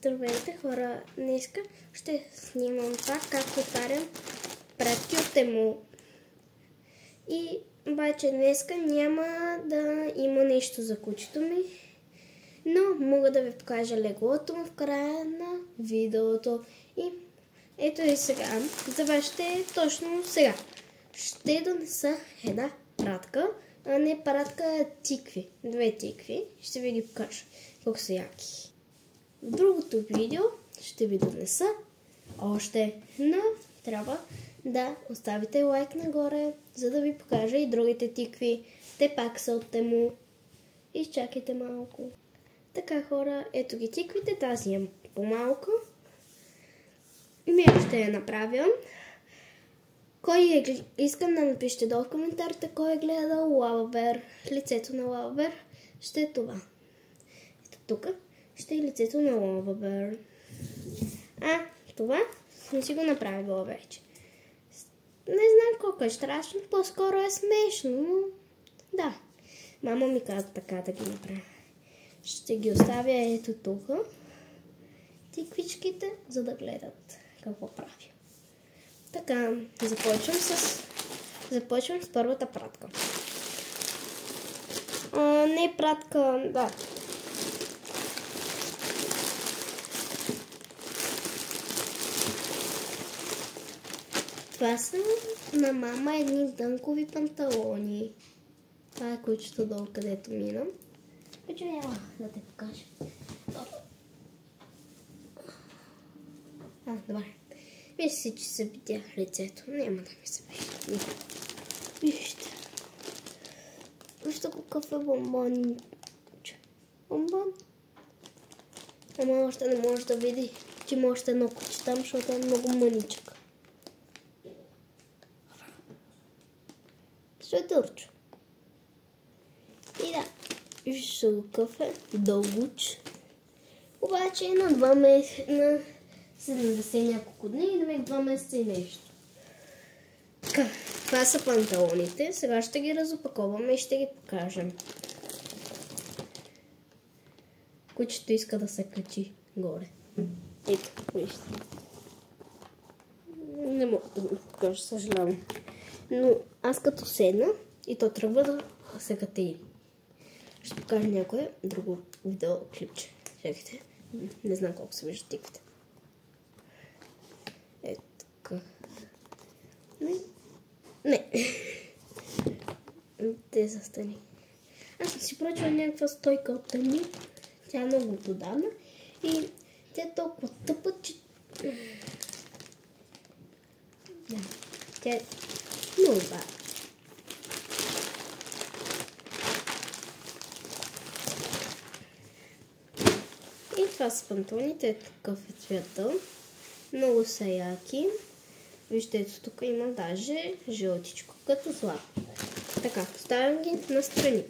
Здравейте хора, днеска ще снимам това как отварям пратки от Тему. И обаче днеска няма да има нещо за кучето ми, но мога да ви покажа леглото му в края на видеото. И ето и сега, за вас ще е точно сега. Ще донеса една пратка, а не пратка, а тикви. 2 тикви, ще ви ги покажа колко са яки. В другото видео ще ви донеса още, но трябва да оставите лайк нагоре, за да ви покажа и другите тикви. Те пак са от Тему. Изчакайте малко. Така хора, ето ги тиквите, тази имам по-малко. Ще я направя. Искам да напишете долу в коментарите кой е гледал Лавабер. Лицето на Лавабер ще е това. Ето тук ще е лицето на Лавабер. Това съм си го направила вече. Не знам колко е страшно, по-скоро е смешно, но да. Мама ми каза така да ги направя. Ще ги оставя ето тук, тиквичките, за да гледат какво правя. Така, започвам с първата пратка. Не пратка, да. Това са на мама едни дънкови панталони. Това е кучето долу, където минам. Куче, няма да те покажа. Добре. Мисля си, че се видя лицето. Няма да ми се вижда. Вижте. Вижте какъв е бомбон. Бомбон. Ама още не може да види, че има още едно куче там, защото е много мъничък. Светърчо. И да, вижте какъв е дългуч. Обаче на 2 месеца, на 70 няколко дни и 2 месеца и нещо. Така, това са панталоните. Сега ще ги разопаковаме и ще ги покажем. Кучето иска да се качи горе. Ето, вижте. Не мога да го покажа, съжалявам. Но аз като седна и то тръгва да се катери. Ще покажа някое друго видео клипче. Чакайте. Не знам колко се вижда тиквите. Ето така. Не. Те са стани. Аз съм си поръчала някаква стойка от Тему. Тя е много отдавна. И тя е толкова тъпа, че... Да. Тя е много бавна. И това са панталоните. Ето такъв е цвета. Много са яки. Вижте, ето тук има даже жълтичко, като злато. Така, поставям ги настрани.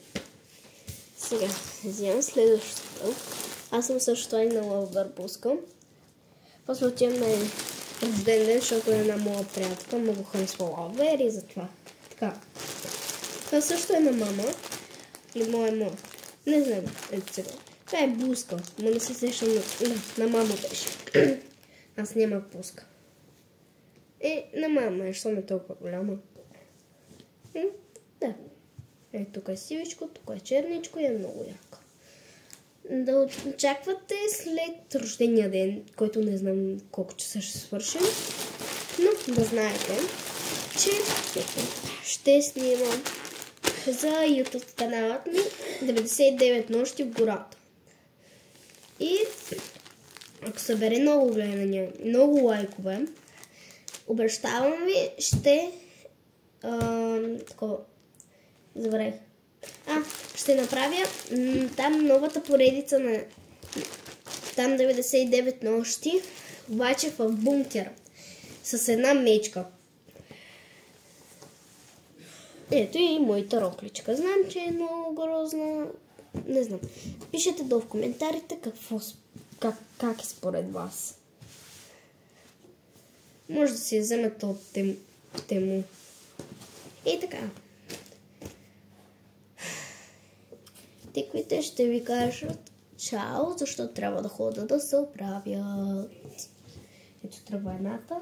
Сега вземам следващото. Аз съм също и на Лавабер пускам. После отивам на рожден ден, защото е една моя приятелка много харесва Лавабер и затова. Така. Това също е на мама. Или моя мама. Не знам, ето сега. Това е блузка, но не се сещам на мама беше. Аз няма пуска. На мама, защото е толкова голяма. Да. Тук е сивичко, тук е черничко и е много яка. Да очаквате след рождения ден, който не знам колко часа ще свършим, но да знаете, че ще снимам за YouTube каналът ми 99 нощи в гората. И ако събере много гледания, много лайкове, обещавам ви, ще такова, забравих. Ще направя там новата поредица на там 99 нощи, обаче в бункера с една мечка. Ето и моята рокличка. Знам, че е много грозна. Не знам. Пишете долу в коментарите как е според вас. Може да си вземете от Тему. И така. Тиквите ще ви кажат чао, защото трябва да ходя да се оправят. Ето тръгва едната.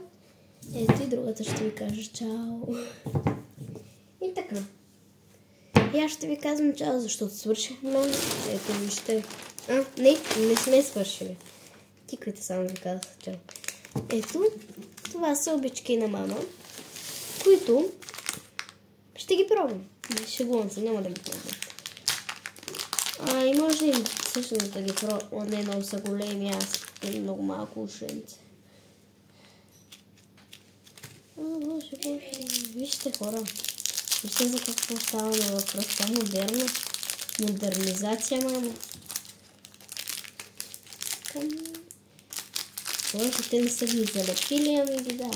Ето и другата ще ви кажа чао. И така. И аз ще ви казвам чао, защото свършихме. Ето вижте. Не сме свършили. Тикайте, само ви казах чао. Ето, това са обички на мама, които ще ги пробвам. Шегувам се, няма да ги пробвам. И може ли всъщност да ги пробвам? Не, много са големи, аз много малко ушенце. Боже. Вижте, хора. Вижте за какво става на въпрос. Това модерна. Модернизация, мама. Може те не са ги залепили, ами ги да.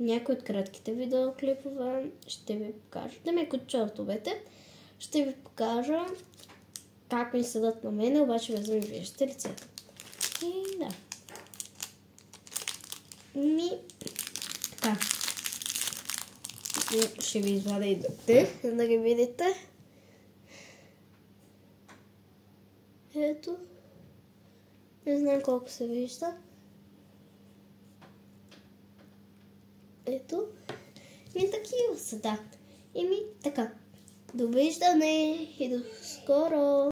Някои от кратките видеоклипове ще ви покажа. Да ме чортовете. Ще ви покажа как ми седат на мене, обаче без да ми виждате лицето. И да. Така. Ще ви извадя и дъвте, за да ги видите. Ето. Не знам колко се вижда. Ето. И такива са, да. Така. Довиждане и до скоро!